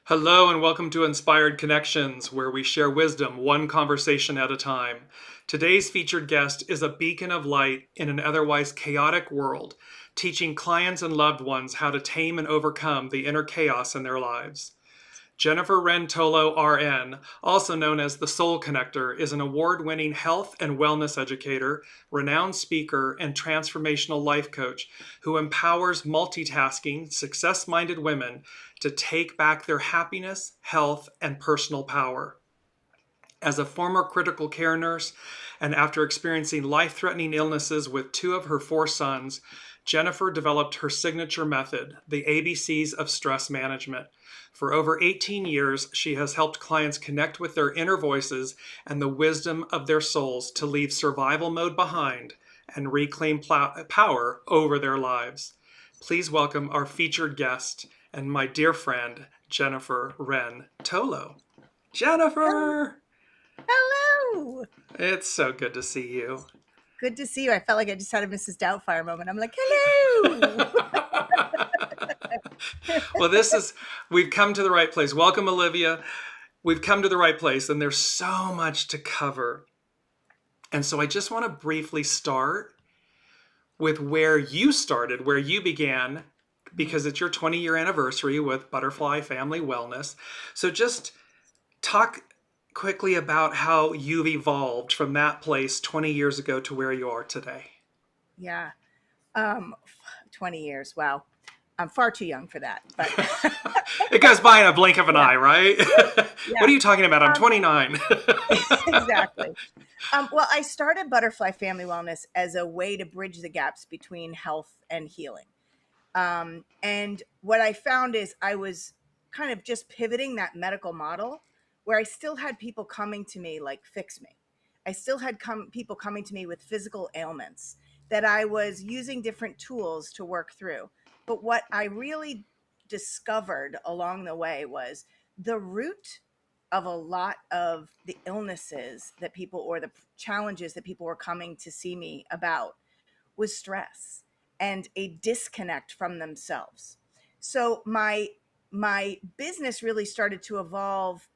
Hello and welcome to Inspired Connections, where we share wisdom one conversation at a time. Today's featured guest is a beacon of light in an otherwise chaotic world, teaching clients and loved ones how to tame and overcome the inner chaos in their lives. Wren Tolo R.N., also known as the Soul Connector, is an award-winning health and wellness educator, renowned speaker, and transformational life coach who empowers multitasking, success-minded women to take back their happiness, health, and personal power. As a former critical care nurse, and after experiencing life-threatening illnesses with two of her four sons, Jennifer developed her signature method, the ABCs of stress management. For over 18 years, she has helped clients connect with their inner voices and the wisdom of their souls to leave survival mode behind and reclaim power over their lives. Please welcome our featured guest and my dear friend, Wren Tolo. Jennifer! Hello. It's so good to see you. Good to see you. I felt like I just had a Mrs. Doubtfire moment. I'm like, hello. Well, we've come to the right place. Welcome, Olivia. We've come to the right place, and there's so much to cover. And so I just want to briefly start with where you started, where you began, because it's your 20-year anniversary with Butterfly Family Wellness. So just talk quickly about how you've evolved from that place 20 years ago to where you are today. Yeah. 20 years. Wow. I'm far too young for that. But It goes by in a blink of an eye, right? yeah, What are you talking about? I'm 29. exactly. Well, I started Butterfly Family Wellness as a way to bridge the gaps between health and healing. And what I found is I was kind of just pivoting that medical model where I still had people coming to me like, fix me. I still had people coming to me with physical ailments that I was using different tools to work through. But what I really discovered along the way was the root of a lot of the illnesses that people or the challenges that people were coming to see me about was stress and a disconnect from themselves. So my business really started to evolve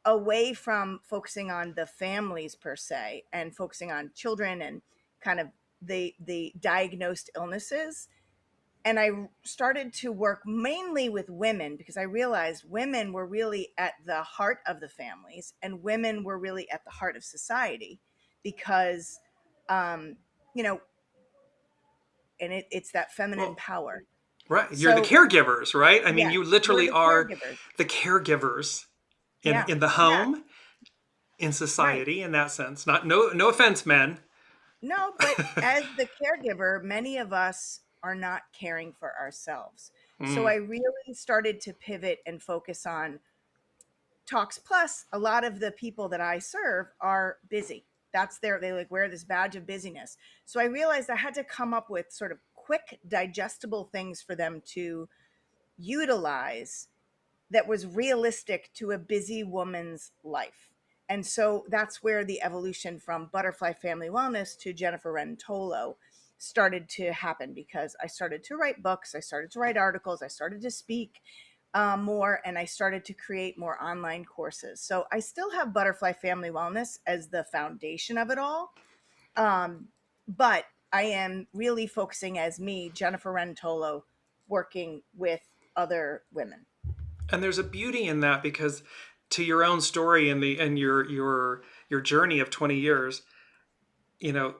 away from focusing on the families per se and focusing on children and kind of the diagnosed illnesses. And I started to work mainly with women because I realized women were really at the heart of the families and women were really at the heart of society because um, you know, and it's that feminine Well, power. right. You're the So caregivers, right? I mean, yes, you we're literally the are caregivers. the caregivers Yeah, in the yeah, home, in right. society, in that sense. Not no offense, men. No, but as the caregiver, many of us are not caring for ourselves. So Mm, I really started to pivot and focus on talks. Plus, a lot of the people that I serve are busy. They like wear this badge of busyness. So I realized I had to come up with sort of quick, digestible things for them to utilize that was realistic to a busy woman's life. And so that's where the evolution from Butterfly Family Wellness to Wren Tolo started to happen because I started to write books, I started to write articles, I started to speak more, and I started to create more online courses. So I still have Butterfly Family Wellness as the foundation of it all. But I am really focusing as me, Wren Tolo, working with other women. and there's a beauty in that because to your own story and your journey of 20 years, you know,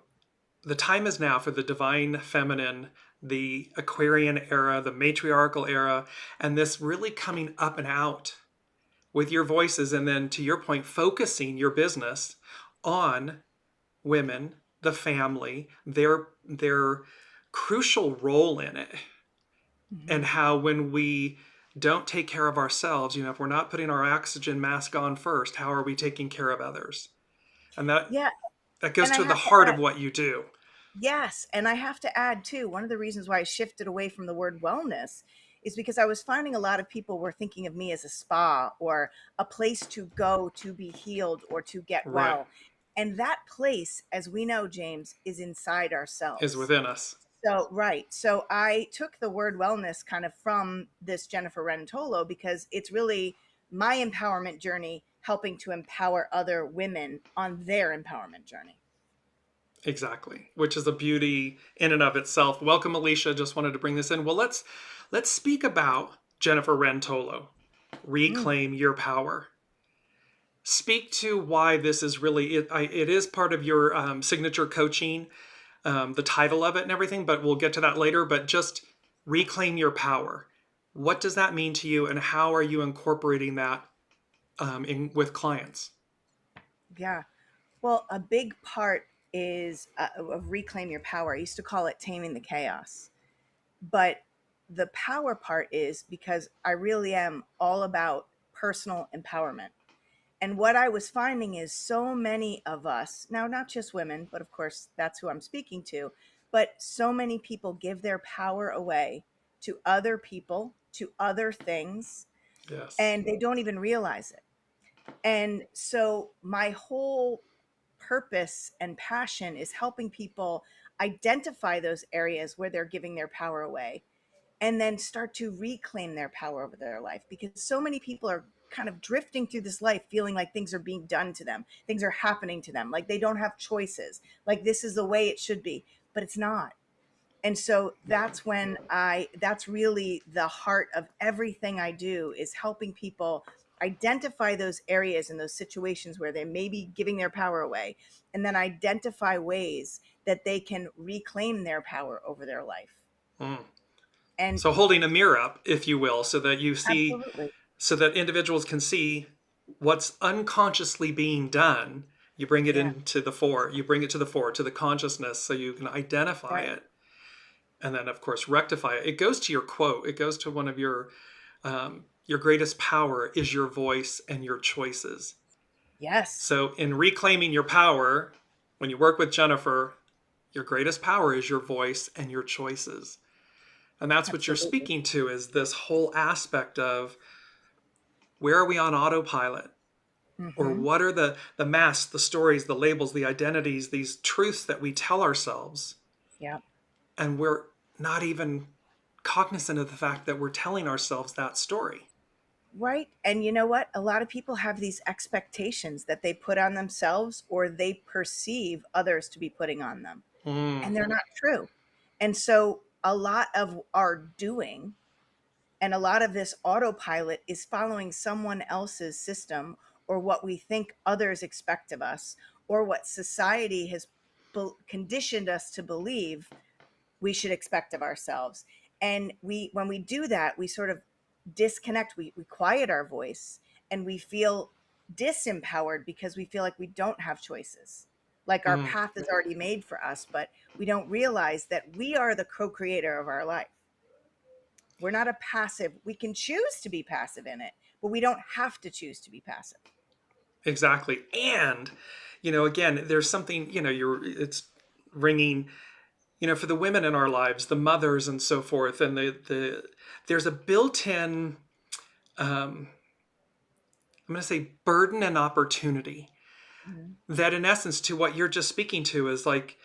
the time is now for the divine feminine, the Aquarian era, the matriarchal era, and this really coming up and out with your voices. And then, to your point, focusing your business on women, the family, their crucial role in it, and Mhm. how when we don't take care of ourselves, if we're not putting our oxygen mask on first, how are we taking care of others? And Yeah, that goes and I to the have to heart add, of what you do. yes, and I have to add too, one of the reasons why I shifted away from the word wellness is because I was finding a lot of people were thinking of me as a spa or a place to go to be healed or to get Right. well. And that place, as we know, James, is inside Is ourselves. within us. So, right. So I took the word wellness kind of from this Jennifer Wren Tolo, because it's really my empowerment journey, helping to empower other women on their empowerment journey. Exactly, which is a beauty in and of itself. Welcome, Alicia. Just wanted to bring this in. Well, let's speak about Jennifer Wren Tolo. Mm, Reclaim your power. Speak to why this is really it. It is part of your signature coaching, the title of it and everything. But we'll get to that later. But just reclaim your power. What does that mean to you, and how are you incorporating that in with clients? yeah. Well, a big part is of reclaim your power. I used to call it taming the chaos. But the power part is because I really am all about personal empowerment. And what I was finding is so many of us, now not just women, but of course that's who I'm speaking to, but so many people give their power away to other people, to other things, Yes. and they don't even realize it. And so my whole purpose and passion is helping people identify those areas where they're giving their power away, and then start to reclaim their power over their life, because so many people are kind of drifting through this life feeling like things are being done to them, things are happening to them, like they don't have choices, like this is the way it should be, but it's not. And so that's really the heart of everything I do, is helping people identify those areas and those situations where they may be giving their power away, and then identify ways that they can reclaim their power over their life. Mm. And So holding a mirror up, if you will, so that you see, absolutely. so that individuals can see what's unconsciously being done. You bring it Yeah. into the fore, you bring it to the fore, to the consciousness, so you can identify Right. it, and then of course rectify it. It goes to your quote, it goes to one of your greatest power is your voice and your choices. Yes. So in reclaiming your power, when you work with Jennifer, your greatest power is your voice and your choices. And that's what you're Absolutely. speaking to, is this whole aspect of where are we on autopilot, or Mm-hmm. what are the masks, the stories, the labels, the identities, these truths that we tell ourselves, Yeah. and we're not even cognizant of the fact that we're telling ourselves that story. Right. And you know what? A lot of people have these expectations that they put on themselves, or they perceive others to be putting on them, Mm, and they're not true. And so a lot of our doing and a lot of this autopilot is following someone else's system, or what we think others expect of us, or what society has conditioned us to believe we should expect of ourselves. And when we do that, we sort of disconnect, we quiet our voice, and we feel disempowered because we feel like we don't have choices, like our mm. path is already made for us, but we don't realize that we are the co-creator of our life. We're not a passive. We can choose to be passive in it, but we don't have to choose to be passive. Exactly. And, again, there's something, it's ringing, for the women in our lives, the mothers and so forth, and there's a built-in, I'm going to say, burden and opportunity Mhm. that, in essence, to what you're just speaking to, is like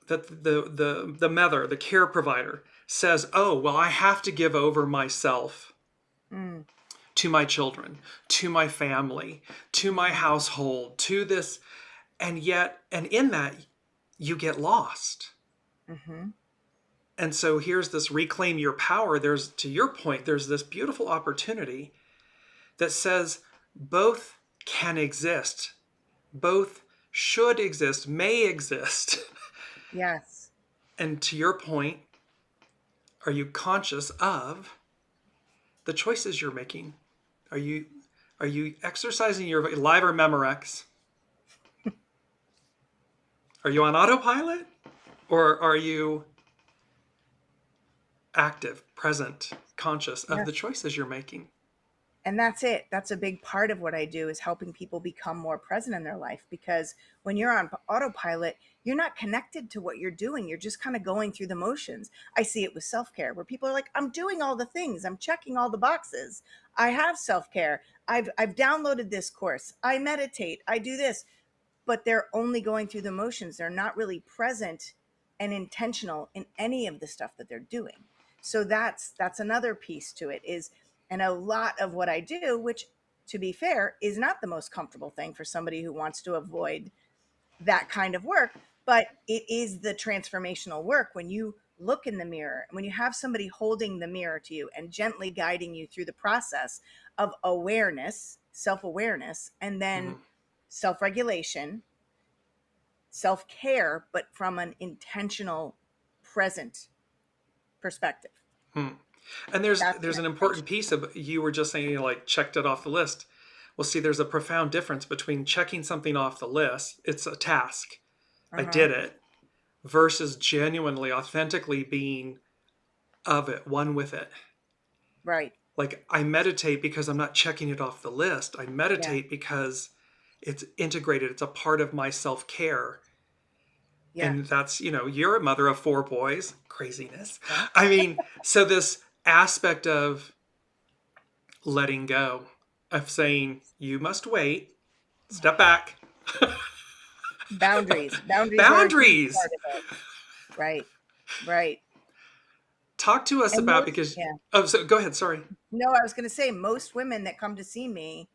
that the mother, the care provider, says, "Oh, well, I have to give over myself Mm, to my children, to my family, to my mhm, household, to this," and in that, you get lost. mhm. And so here's this reclaim your power. There's, to your point, there's this beautiful opportunity that says both can exist, both should exist, may exist. Yes. And to your point, are you conscious of the choices you're making? Are you exercising your live or Memorex? Are you on autopilot, or are you active, present, conscious of Yeah. the choices you're making? And that's it. That's a big part of what I do, is helping people become more present in their life, because when you're on autopilot, you're not connected to what you're doing. You're just kind of going through the motions. I see it with self-care, where people are like, I'm doing all the things. I'm checking all the boxes. I have self-care. I've downloaded this course. I meditate. I do this, but they're only going through the motions. They're not really present and intentional in any of the stuff that they're doing. So that's another piece to it is, and a lot of what I do, which to be fair is not the most comfortable thing for somebody who wants to avoid that kind of work, but it is the transformational work when you look in the mirror, when you have somebody holding the mirror to you and gently guiding you through the process of awareness, self-awareness, and then Mhm. self-regulation, self-care, but from an intentional present perspective. Hmm. And there's That's there's an important transformation. piece of, you were just saying, like, checked it off the list. Well, see, there's a profound difference between checking something off the list, it's a task, I Uh-huh. did it, versus genuinely, authentically being of it, one with it. Right. Like, I meditate because I'm not checking it off the list. I Yeah. meditate because it's integrated, it's a part of my self-care. Yeah. And that's, you're a mother of four boys, craziness. Yeah. I mean, so this aspect of letting go, of saying, you must wait, step back. Boundaries are a huge Boundaries. part of it. Right. Right. Talk to us And about, most, because, yeah. oh, so go ahead, sorry. No, I was going to say most women that come to see me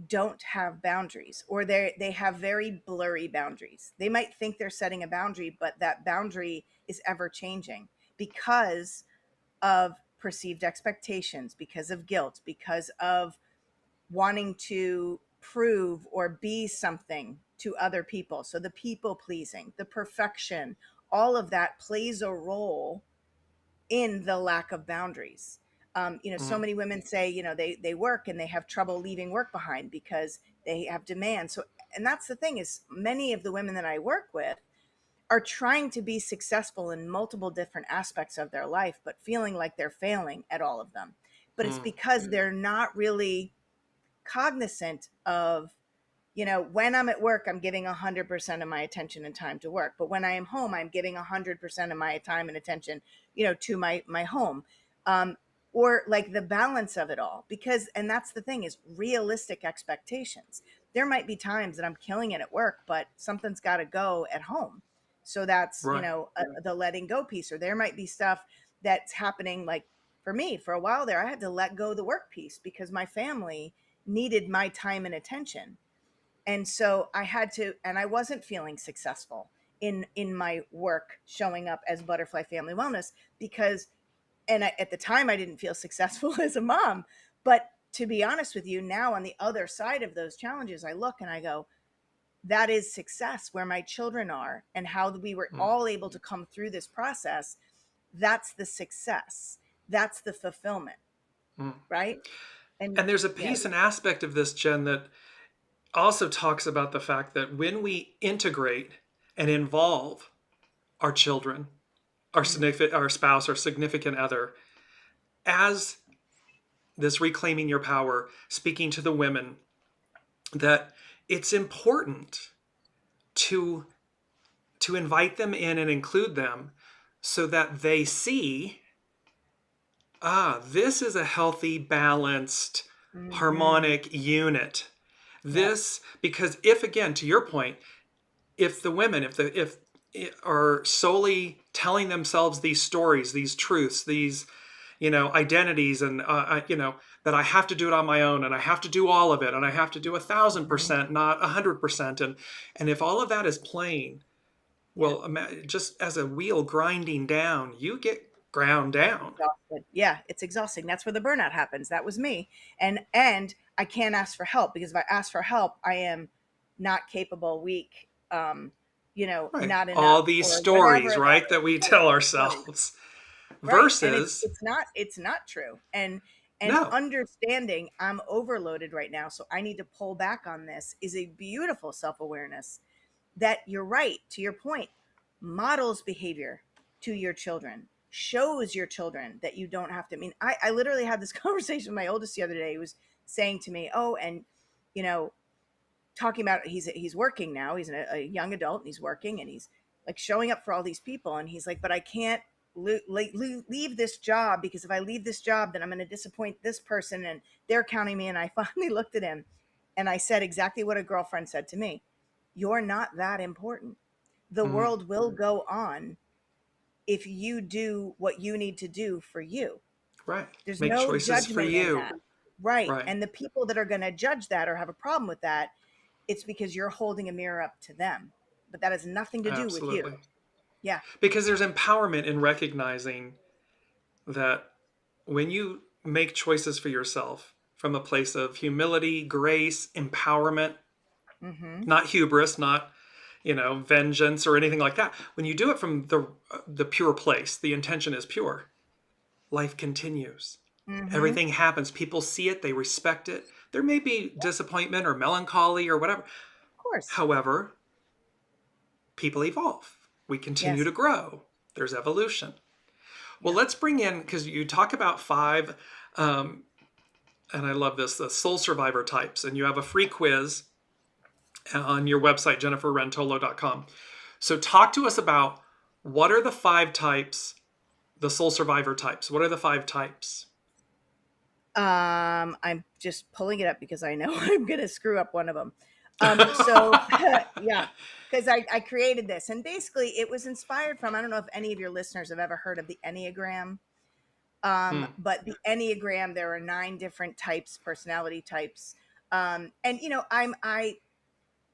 don't have boundaries, or they have very blurry boundaries. They might think they're setting a boundary, but that boundary is ever changing because of perceived expectations, because of guilt, because of wanting to prove or be something to other people. So the people pleasing, the perfection, all of that plays a role in the lack of boundaries. So Mm, many women say, they work and they have trouble leaving work behind because they have demands. So, and that's the thing is many of the women that I work with are trying to be successful in multiple different aspects of their life, but feeling like they're failing at all of them. But it's mm, because they're not really cognizant of, when I'm at work, I'm giving 100% of my attention and time to work. But when I am home, I'm giving 100% of my time and attention, to my home. Um, or like the balance of it all. Because, and that's the thing is realistic expectations. There might be times that I'm killing it at work, but something's got to go at home. So that's, right. the letting go piece. Or there might be stuff that's happening like for me for a while there, I had to let go the work piece because my family needed my time and attention. And so I had to, and I wasn't feeling successful in my work showing up as Butterfly Family Wellness because, at the time I didn't feel successful as a mom. But to be honest with you, now on the other side of those challenges, I look and I go, that is success where my children are and how we were Mm, all able to come through this process. That's the success. That's the fulfillment, mm. right? And And there's a yeah. piece and aspect of this, Jen, that also talks about the fact that when we integrate and involve our children, Mhm. our spouse, our significant other, as this reclaiming your power, speaking to the women, that it's important to invite them in and include them so that they see, this is a healthy, balanced, Mhm. harmonic unit. Yep. This, because if, again, to your point, if the women, if are solely telling themselves these stories, these truths, these, identities, and that I have to do it on my own, and I have to do all of it, and I have to do 1,000%, not 100%, and if all of that is playing, Yeah. well, just as a wheel grinding down, you get ground down. Exhausted. Yeah, it's exhausting. That's where the burnout happens. That was me. And I can't ask for help because if I ask for help, I am not capable, weak, Right. not All enough these or whatever stories, that right, that is. we Right. tell Right. ourselves. Right. And it's Versus, it's not it's not true. And no. understanding I'm overloaded right now, so I need to pull back on this is a beautiful self-awareness that you're right, to your point, models behavior to your children, shows your children that you don't have to. I mean, I literally had this conversation with my oldest the other day. He was saying to me, oh, and, you know, talking about he's working now. He's a young adult and he's working and he's like showing up for all these people. And he's like, but I can't leave this job because if I leave this job, then I'm going to disappoint this person and they're counting me. And I finally looked at him and I said exactly what a girlfriend said to me. You're not that important. the Mm. world will go on if you do what you need to do for you. Right. There's Make no choices for judgment in you. that. Right. Right. And the people that are going to judge that or have a problem with that, it's because you're holding a mirror up to them. But that has nothing to do with you. Absolutely. Yeah. Because there's empowerment in recognizing that when you make choices for yourself from a place of humility, grace, empowerment, Mm-hmm. not hubris, not vengeance or anything like that. When you do it from the pure place, the intention is pure. Life continues. Mm-hmm. Of Everything happens. People see it. They respect it. There may be disappointment or melancholy or whatever. course. However, people evolve. We continue Yes. to grow. There's evolution. Well, Yeah. let's bring in, because you talk about five, um, and I love this, the soul survivor types, and you have a free quiz on your website, jenniferrentolo.com. So talk to us about what are the five types, the soul survivor types. What are the five types? I'm just pulling it up because I know I'm gonna screw up one of them. So yeah, because I created this, and basically it was inspired from, I don't know if any of your listeners have ever heard of the Enneagram. Hmm. But the Enneagram, there are 9 different types, personality types. And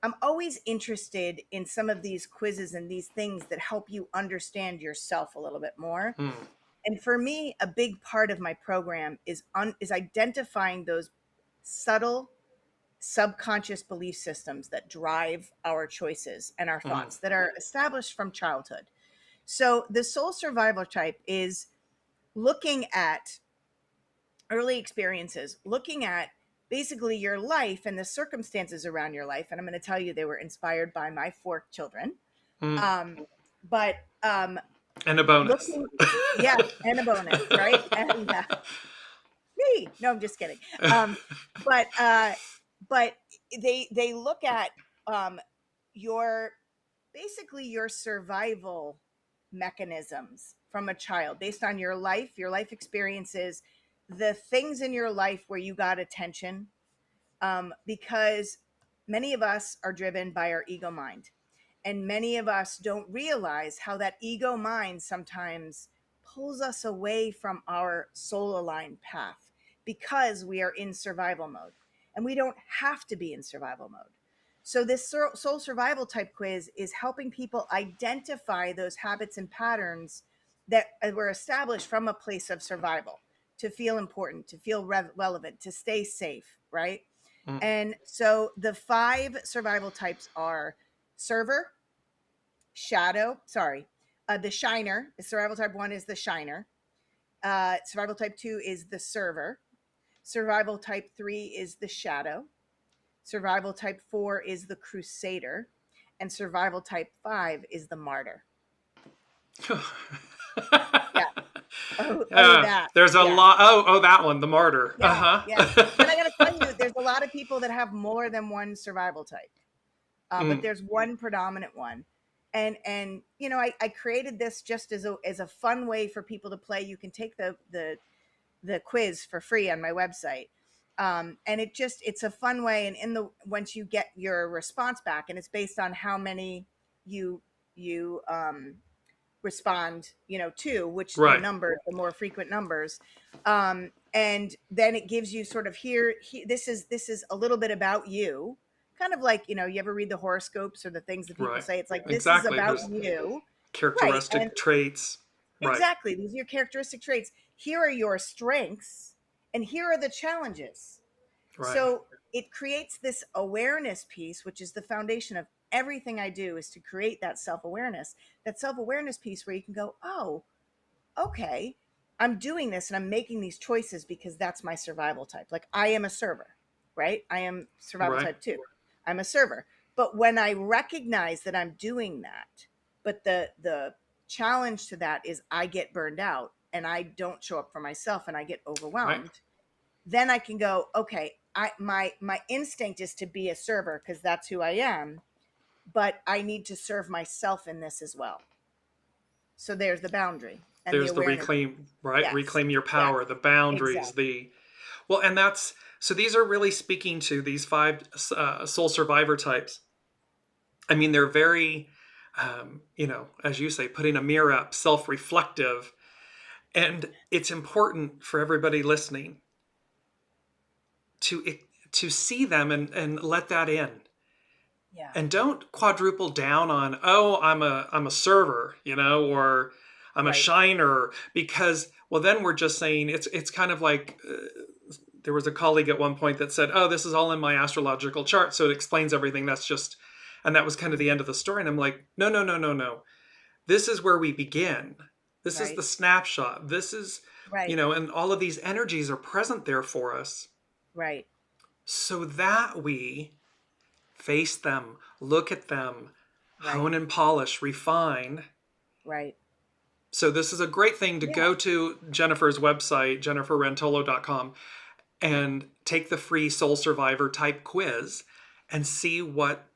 I'm always interested in some of these quizzes and these things that help you understand yourself a little bit more. Hmm. And for me, a big part of my program is identifying those subtle subconscious belief systems that drive our choices and our Hmm. thoughts that are established from childhood. So the soul survival type is looking at early experiences, looking at basically your life and the circumstances around your life. And I'm going to tell you, they were inspired by my 4 children. Hmm. Um, but And a bonus. looking, yes, and a bonus, right? And me, no, I'm just kidding. Um, but but they look at your basically your survival mechanisms from a child based on your life experiences, the things in your life where you got attention, because many of us are driven by our ego mind. And many of us don't realize how that ego mind sometimes pulls us away from our soul aligned path because we are in survival mode. And we don't have to be in survival mode. So, this soul survival type quiz is helping people identify those habits and patterns that were established from a place of survival, to feel important, to feel relevant, to stay safe, right? Hmm. And so the 5 survival types are server, shadow, sorry, the shiner. Survival type 1 is the shiner. Survival type 2 is the server. Survival type 3 is the shadow. Survival type 4 is the crusader. And survival type 5 is the martyr. Yeah. Oh, that. There's a Yeah. lot. Oh, that one, the martyr. Yeah. Yeah. And I got to Uh-huh. tell you, there's a lot of people that have more than one survival type. But Mm. there's one predominant one. And I created this just as a fun way for people to play. You can take the quiz for free on my website. And it's a fun way. And once you get your response back, and it's based on how many you respond, to which the Right. number, the more frequent numbers. And then it gives you sort of this is a little bit about you, kind of like, you ever read the horoscopes or the things that people Right. say, it's like, this is Exactly. about There's you. Right. And characteristic traits. Right. exactly, these are your characteristic traits. Here are your strengths, and here are the challenges. Right. So it creates this awareness piece, which is the foundation of everything I do, is to create that self-awareness piece where you can go, oh, okay, I'm doing this and I'm making these choices because that's my survival type. Like, I am a server, right? I am survival Right. type 2. I'm a server. But when I recognize that I'm doing that, but the challenge to that is I get burned out and I don't show up for myself and I get Right. overwhelmed, then I can go, okay, my instinct is to be a server because that's who I am, but I need to serve myself in this as well. So there's the boundary and the There's the awareness. reclaim, right? Yes. Reclaim your Yes. power, the boundaries, Exactly. the well, and that's so these are really speaking to these five soul survivor types. I mean, they're very As you say, putting a mirror up, self-reflective. And it's important for everybody listening to to see them and let that in. Yeah. And don't quadruple down on, oh, I'm a server, or I'm a Right. shiner, because, well, then we're just saying it's kind of like, there was a colleague at one point that said, oh, this is all in my astrological chart, so it explains everything. And that was kind of the end of the story. And I'm like, no, no, no, no, no. This is where we begin. This is Right. the snapshot. This is, Right. and all of these energies are present there for us Right. so that we face them, look at them, Right. hone and polish, refine. Right. So this is a great thing to Yeah. go to Jennifer's website, jenniferrentolo.com, and take the free Soul Survivor type quiz and see what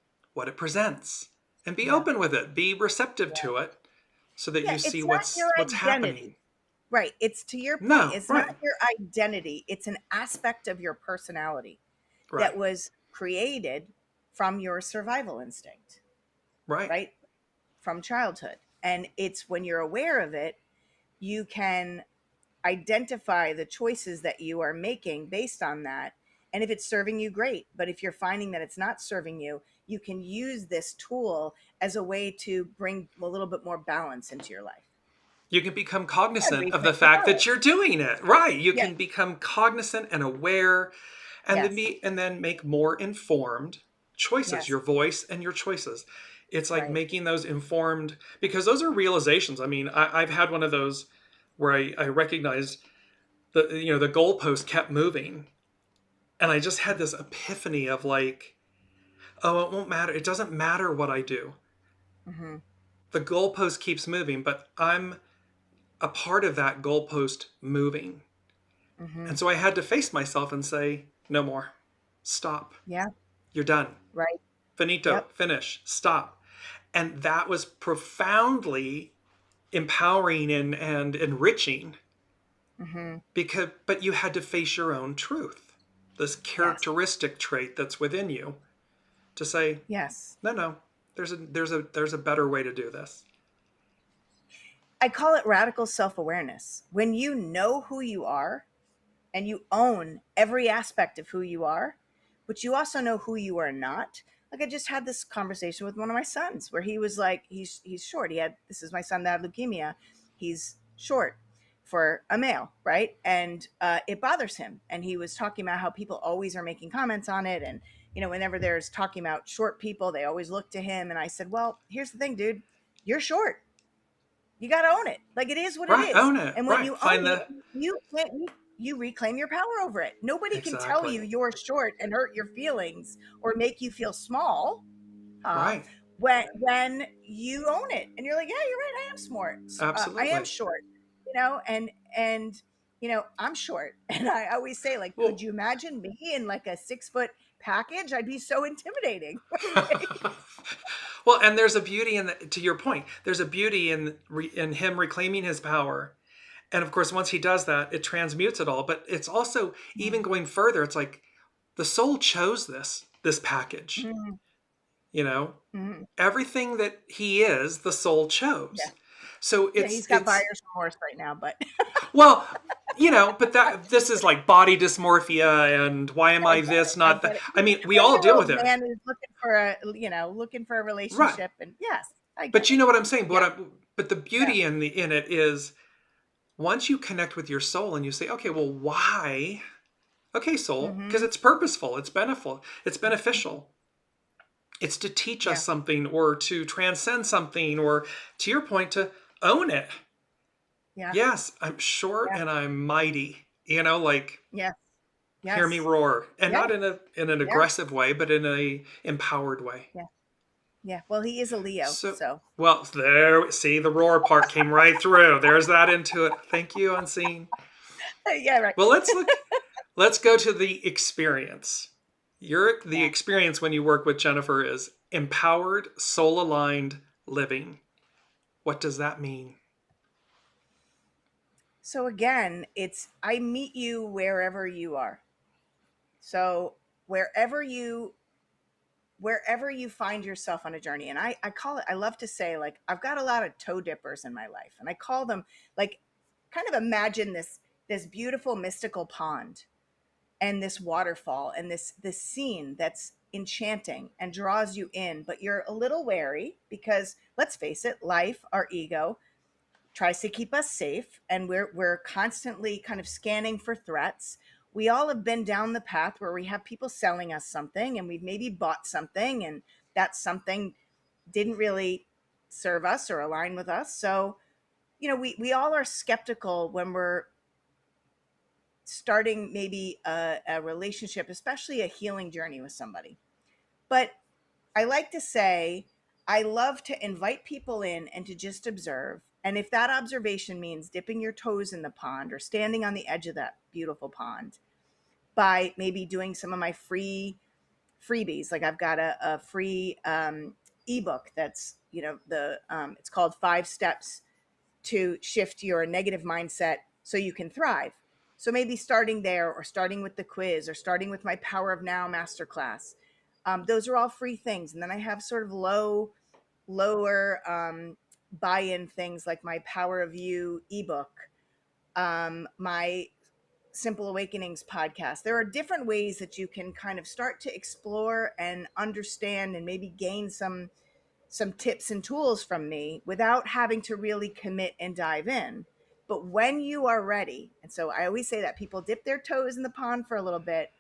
it presents. And be Yeah. open with it. Be receptive Yeah. to it so that Yeah. you see It's not your what's identity. happening. Right. It's to your point. No, It's not right. your identity. It's an aspect of your personality that Right. was created from your survival instinct, Right. right? From childhood. And it's when you're aware of it, you can identify the choices that you are making based on that. And if it's serving you, great. But if you're finding that it's not serving you, you can use this tool as a way to bring a little bit more balance into your life You can become and cognizant of reclaim the your fact power. that you're doing it. Right. You Yes, can become cognizant and aware, yes, and then make more informed choices, yes, your voice and your choices. It's like right. making those informed, because those are realizations. I mean, I've had one of those where I recognized the goalpost kept moving, and I just had this epiphany of like, oh, it won't matter. It doesn't matter what I do. Mm-hmm, The goalpost keeps moving, but I'm a part of that goalpost moving. mm-hmm. And so I had to face myself and say, no more. Stop. Yeah, You're done. right. Finito. Yep. Finish. Stop. And that was profoundly empowering and enriching, Mm-hmm. but you had to face your own truth, this Yes, characteristic trait that's within you, to say, yes. no, no, there's a better way to do this. I call it radical self awareness. When you know who you are and you own every aspect of who you are, but you also know who you are not. Like I just had this conversation with one of my sons where he was like, he's short. This is my son that had leukemia. He's short for a male, right? And it bothers him. And he was talking about how people always are making comments on it. And, whenever there's talking about short people, they always look to him. And I said, well, here's the thing, dude, you're short. You got to own it. Like it is what it Right. is. Own it. And when Right. you own Find it, the. you reclaim your power over it. Nobody can tell Exactly. you you're short and hurt your feelings or make you feel small. Right. When you own it and you're like, yeah, you're right. I am smart. I am Absolutely. short. And I'm short. And I always say, like, could Well, you imagine me in like a 6 foot package? I'd be so intimidating. Right? well, and there's a beauty to your point. There's a beauty in him reclaiming his power, and of course, once he does that, it transmutes it all. But it's also even going further. It's like the soul chose this package. Mm-hmm. You know, Mm-hmm. everything that he is, the soul Yeah. chose. So Yeah. it's He's got it's buyer's remorse right now, but well, but that this is like body dysmorphia and why am I I get this, it. I not that. get it. I mean, we all deal with 20-year-old it, man is looking for a right? relationship, and yes, I get But you it. know what I'm saying. Yeah, But the yeah, beauty in it is once you connect with your soul and you say, okay, well, why? Okay, soul, because mm-hmm. it's purposeful, it's beneficial. It's to teach us Yeah, something or to transcend something or, to your point, to own it. yeah, Yes, I'm short yeah, and I'm mighty. Like, yes, hear me yes, roar, and yeah, not in an yeah, aggressive way, but in a empowered way. yeah, yeah. Well, he is a Leo, So, so well, there, see, the roar part came right through. There's that into it. Thank you, Unseen. yeah, right. Well, let's go to the experience. The Yeah. experience when you work with Jennifer is empowered, soul aligned living. What does that mean? So again, it's I meet you wherever you are. So wherever you wherever you find yourself on a journey, and I call it, I love to say, like, I've got a lot of toe dippers in my life, and I call them, like, kind of imagine this beautiful mystical pond and this waterfall and this scene that's enchanting and draws you in, but you're a little wary because, let's face it, life, our ego, tries to keep us safe, and we're constantly kind of scanning for threats. We all have been down the path where we have people selling us something, and we've maybe bought something, and that something didn't really serve us or align with us. So, we all are skeptical when we're starting maybe a relationship, especially a healing journey with somebody. But I like to say, I love to invite people in and to just observe. And if that observation means dipping your toes in the pond or standing on the edge of that beautiful pond, by maybe doing some of my freebies, like I've got a free ebook that's, it's called 5 Steps to Shift Your Negative Mindset So You Can Thrive. So maybe starting there, or starting with the quiz, or starting with my Power of Now masterclass. Those are all free things. And then I have sort of lower buy-in things like my Power of You ebook, my Simple Awakenings podcast. There are different ways that you can kind of start to explore and understand and maybe gain some tips and tools from me without having to really commit and dive in. But when you are ready, and so I always say that people dip their toes in the pond for a little bit,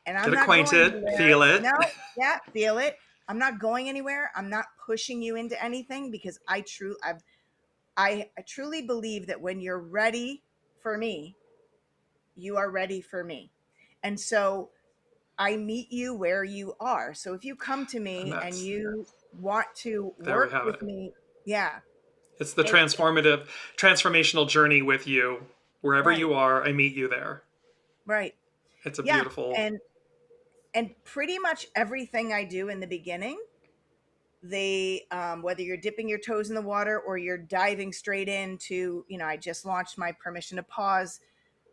and I'm Get not going acquainted, anywhere. feel it. No, yeah, feel it. I'm not going anywhere. I'm not pushing you into anything, because I truly believe that when you're ready for me, you are ready for me. And so I meet you where you are. So if you come to And me and that's, you want to there we work have with it. me, yeah, It's the it transformational journey with you. Wherever right, you are, I meet you there. right. It's a Yeah. beautiful, And pretty much everything I do in the beginning, they whether you're dipping your toes in the water or you're diving straight into, I just launched my Permission to Pause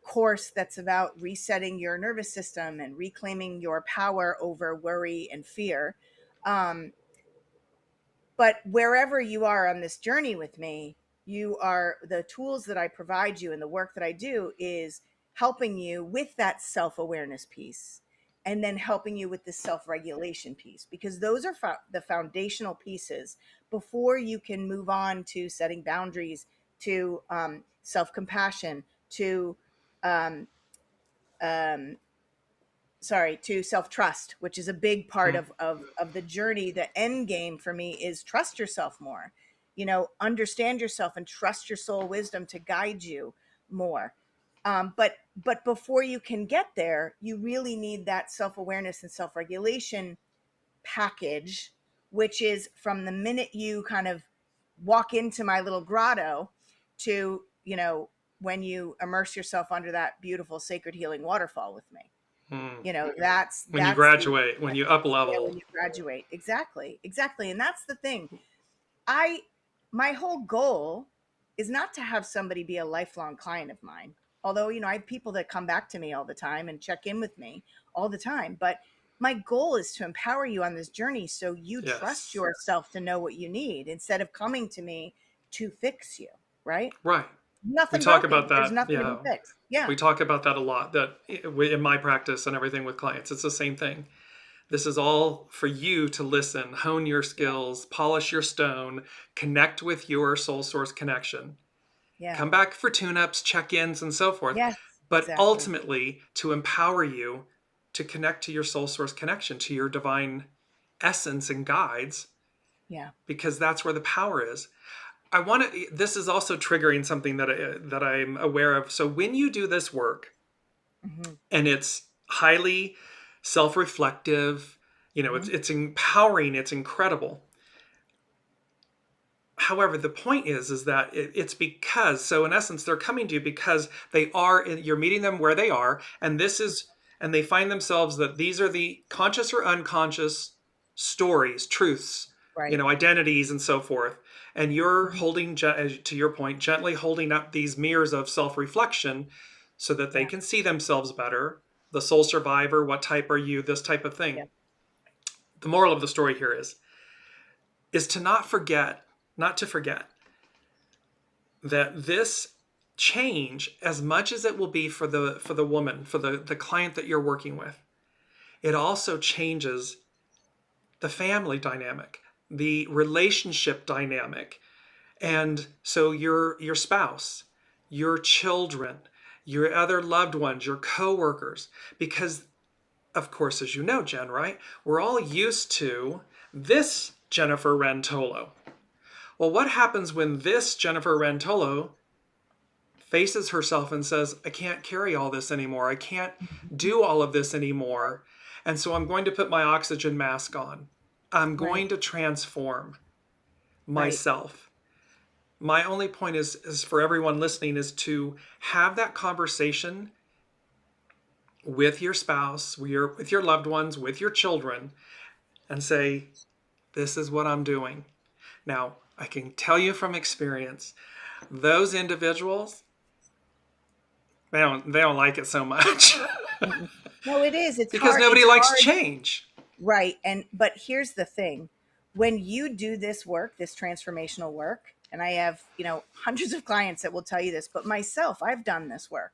course that's about resetting your nervous system and reclaiming your power over worry and fear. Um, but wherever you are on this journey with me, the tools that I provide you and the work that I do is helping you with that self-awareness piece, and then helping you with the self-regulation piece, because those are the foundational pieces before you can move on to setting boundaries, to self-compassion, to um, um, to self-trust, which is a big part hmm, of the journey. The end game for me is trust yourself more, understand yourself and trust your soul wisdom to guide you more. But before you can get there, you really need that self-awareness and self-regulation package, which is from the minute you kind of walk into my little grotto to, when you immerse yourself under that beautiful sacred healing waterfall with me. hmm. That's When you the graduate, when you up yeah, level. when you graduate. Exactly. And that's the thing. I My whole goal is not to have somebody be a lifelong client of mine. Although, I have people that come back to me all the time and check in with me all the time. But my goal is to empower you on this journey so you trust Yes. yourself to know what you need, instead of coming to me to fix you, right? Right. We Nothing talk about broken. There's that. nothing to be Yeah. fixed. Yeah. We talk about that a lot, that in my practice and everything with clients, it's the same thing. This is all for you to listen, hone your Yeah. skills, polish your stone, connect with your soul source connection. Yeah. Come back for tune-ups, check-ins, and so forth. Yes, But exactly. ultimately, to empower you to connect to your soul source connection, to your divine essence and guides, Yeah. because that's where the power is. I want to. This is also triggering something that I'm aware of. So when you do this work, Hmm. and it's highly self-reflective, Hmm. it's empowering, it's incredible. However, the point is that it's because, so in essence, they're coming to you because you're meeting them where they are, and they find themselves that these are the conscious or unconscious stories, truths, Right. identities, and so forth. And you're Hmm. holding, to your point, gently holding up these mirrors of self-reflection so that they Yeah. can see themselves better. The soul survivor, what type are you? This type of Yeah. thing. the moral of the story here is to not to forget that this change, as much as it will be for the woman, for the client that you're working with, it also changes the family dynamic, the relationship dynamic. And so your spouse, your children, your other loved ones, your coworkers, because of course, as you know, Jen, right? We're all used to this Jennifer Wren Tolo. Well, what happens when this Jennifer Wren Tolo faces herself and says, I can't carry all this anymore. I can't do all of this anymore. And so I'm going to put my oxygen mask on. I'm Right. going to transform Right. myself. My only point is for everyone listening is to have that conversation with your spouse, with your loved ones, with your children, and say, this is what I'm doing. Now, I can tell you from experience, those individuals, they don't like it so much Mm-mm. No, it is. It's because hard. It's nobody likes hard. change. Right. But here's the thing. When you do this work, this transformational work, and I have, hundreds of clients that will tell you this, but myself, I've done this work.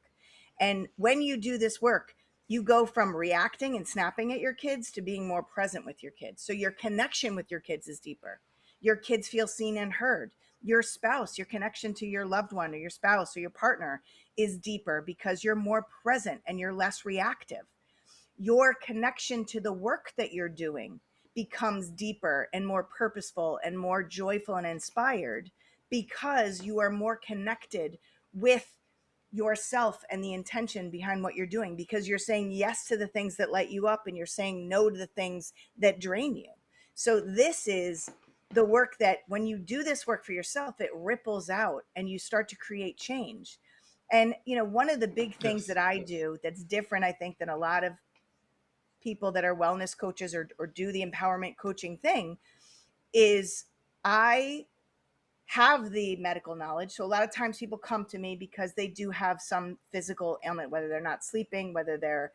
And when you do this work, you go from reacting and snapping at your kids to being more present with your kids. So your connection with your kids is deeper. Your kids feel seen and heard. Your spouse, your connection to your loved one or your spouse or your partner is deeper because you're more present and you're less reactive. Your connection to the work that you're doing becomes deeper and more purposeful and more joyful and inspired because you are more connected with yourself and the intention behind what you're doing, because you're saying yes to the things that light you up and you're saying no to the things that drain you. So this is the work that when you do this work for yourself, it ripples out and you start to create change. And one of the big things Yes. that I do that's different, I think, than a lot of people that are wellness coaches or do the empowerment coaching thing is I have the medical knowledge. So a lot of times people come to me because they do have some physical ailment, whether they're not sleeping, whether they're,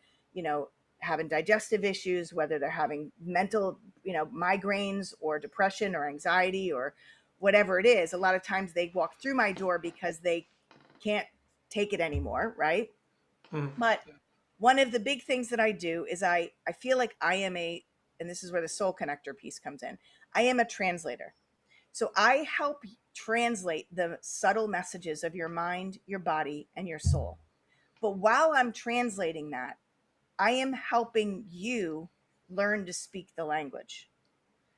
having digestive issues, whether they're having mental, migraines or depression or anxiety or whatever it is. A lot of times they walk through my door because they can't take it anymore, right? Mm. But one of the big things that I do is I feel like I am and this is where the soul connector piece comes in. I am a translator. So I help translate the subtle messages of your mind, your body, and your soul. But while I'm translating that, I am helping you learn to speak the language.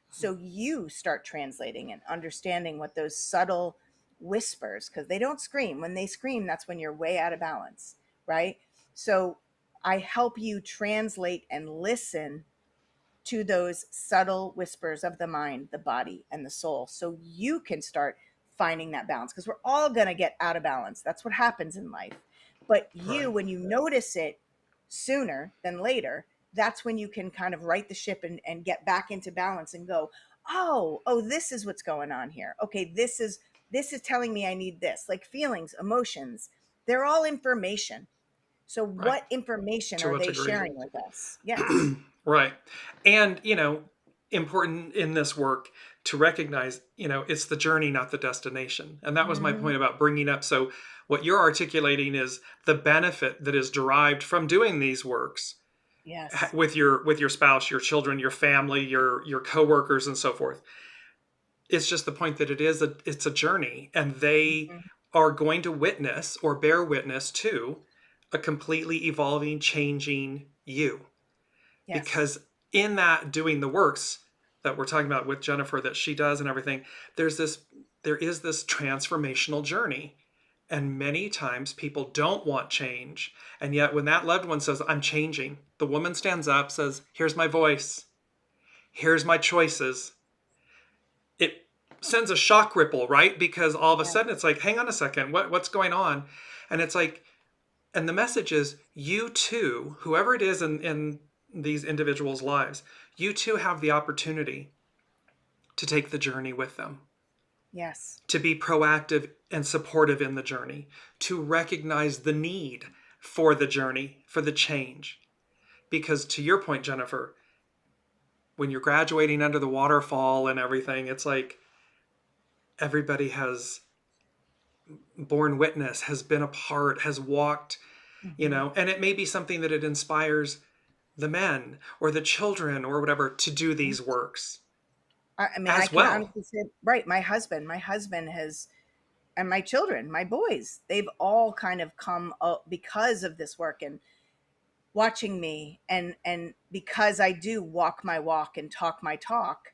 So you start translating and understanding what those subtle whispers, because they don't scream. When they scream, that's when you're way out of balance, right? So I help you translate and listen to those subtle whispers of the mind, the body, and the soul, so you can start finding that balance, because we're all going to get out of balance. That's what happens in life. But Right. when you notice it sooner than later, that's when you can kind of right the ship and get back into balance and go, oh, this is what's going on here. Okay, this is telling me I need this. Like feelings, emotions, they're all information. So Right. what information To are a they degree. sharing with us? Yes. Right. And, important in this work to recognize, it's the journey, not the destination. And that was my Hmm. point about bringing up. So, what you're articulating is the benefit that is derived from doing these works Yes. with your spouse, your children, your family, your coworkers, and so forth. It's just the point that it's a journey, and they Mhm. are going to witness or bear witness to a completely evolving, changing you. Yes. Because in that doing the works that we're talking about with Jennifer that she does and everything, there is this transformational journey. And many times people don't want change. And yet when that loved one says, I'm changing, the woman stands up, says, here's my voice, here's my choices. It sends a shock ripple, right? Because all of a Yeah. sudden it's like, hang on a second, what's going on? And it's like, and the message is, you too, whoever it is in these individuals' lives, you too have the opportunity to take the journey with them, Yes. to be proactive and supportive in the journey, to recognize the need for the journey, for the change. Because to your point, Jennifer, when you're graduating under the waterfall and everything, it's like everybody has borne witness, has been a part, has walked, Hmm. and it may be something that it inspires the men or the children or whatever to do these works I mean, I as can well. honestly say, right, my husband has, and my children, my boys, they've all kind of come up because of this work and watching me, and because I do walk my walk and talk my talk,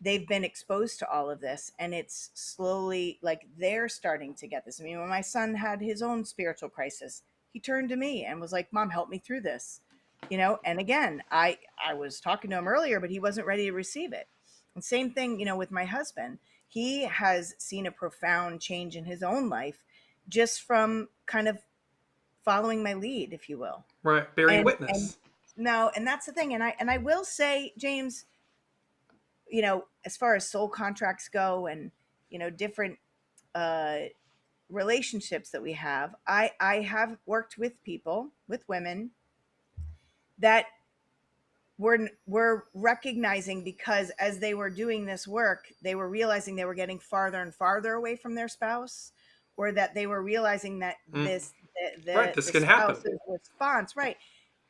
they've been exposed to all of this, and it's slowly like they're starting to get this. I mean, when my son had his own spiritual crisis, he turned to me and was like, "Mom, help me through this." And again, I was talking to him earlier, but he wasn't ready to receive it. And same thing, with my husband. He has seen a profound change in his own life just from kind of following my lead, if you will. Right, bearing And witness. no, and that's the thing. And I will say, James, as far as soul contracts go, and different uh relationships that we have, I have worked with people, with women that were recognizing, because as they were doing this work, they were realizing they were getting farther and farther away from their spouse, or that they were realizing that Mm, this right, the this can happen. spouse's response, right.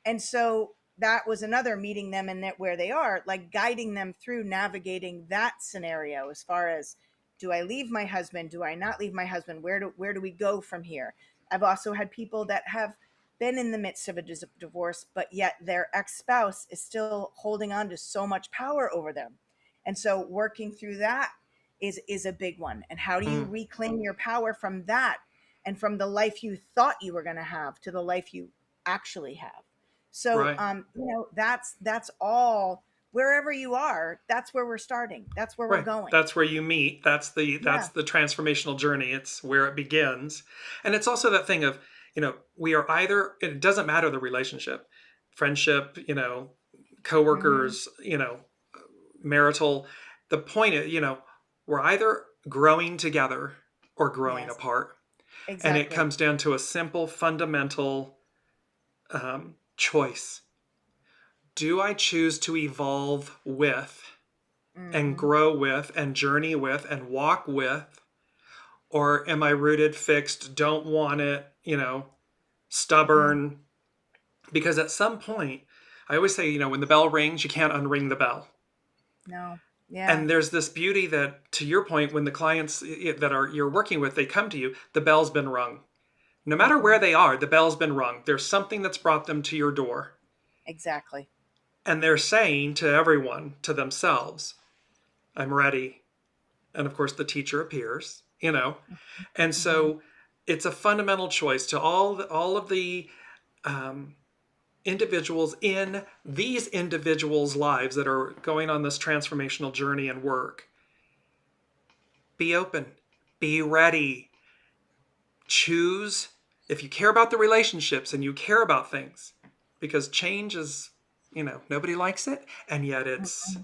And so that was another meeting them in that where they are, like guiding them through navigating that scenario, as far as, do I leave my husband? Do I not leave my husband? Where do we go from here? I've also had people that have been in the midst of a divorce, but yet their ex-spouse is still holding on to so much power over them. And so working through that is a big one. And how do you Mm, reclaim your power from that, and from the life you thought you were going to have to the life you actually have? So, right. that's all. Wherever you are, that's where we're starting. That's where we're Right. going. That's where you meet. That's Yeah. the transformational journey. It's where it begins. And it's also that thing of, we are either, it doesn't matter the relationship, friendship, Hmm. coworkers, marital. The point is, we're either growing together or growing Yes. apart. And it Exactly. comes down to a simple fundamental choice. Do I choose to evolve with and Hmm. grow with and journey with and walk with, or am I rooted, fixed, don't want it, Hmm. stubborn? Because at some point, I always say, when the bell rings, you can't unring the bell. No. Yeah. And there's this beauty that, to your point, when the clients that are you're working with, they come to you, the bell's been rung. No matter Hmm. where they are, the bell's been rung. There's something that's brought them to your door. Exactly. And they're saying to everyone, to themselves, I'm ready. And of course, the teacher appears. And Hmm. so it's a fundamental choice to all of the um, individuals in these individuals' lives that are going on this transformational journey and work. Be open, be ready, choose if you care about the relationships and you care about things, because change is, nobody likes it, and yet it's,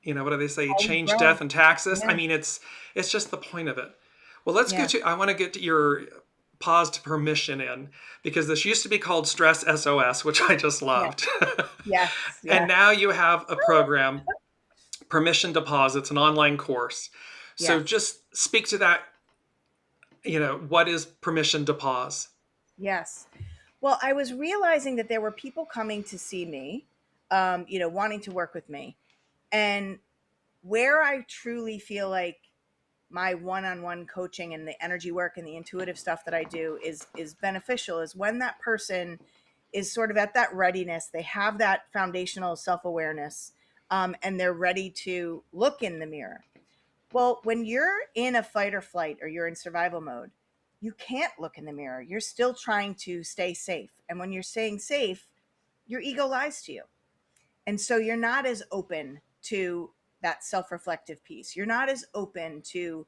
what do they say? Always Change, growing. death, and taxes. I Yeah. mean, it's just the point of it. Well, let's go Yeah. to. I want to get to your paused permission in, because this used to be called Stress SOS, which I just Yeah. loved, Yes. and Yeah. now you have a program, Permission to Pause. It's an online course. So Yes. just speak to that. What is permission to pause? Yes. Well, I was realizing that there were people coming to see me, wanting to work with me. And where I truly feel like my one-on-one coaching and the energy work and the intuitive stuff that I do is beneficial is when that person is sort of at that readiness. They have that foundational self-awareness, and they're ready to look in the mirror. Well, when you're in a fight or flight, or you're in survival mode, you can't look in the mirror. You're still trying to stay safe. And when you're staying safe, your ego lies to you. And so you're not as open to that self-reflective piece. You're not as open to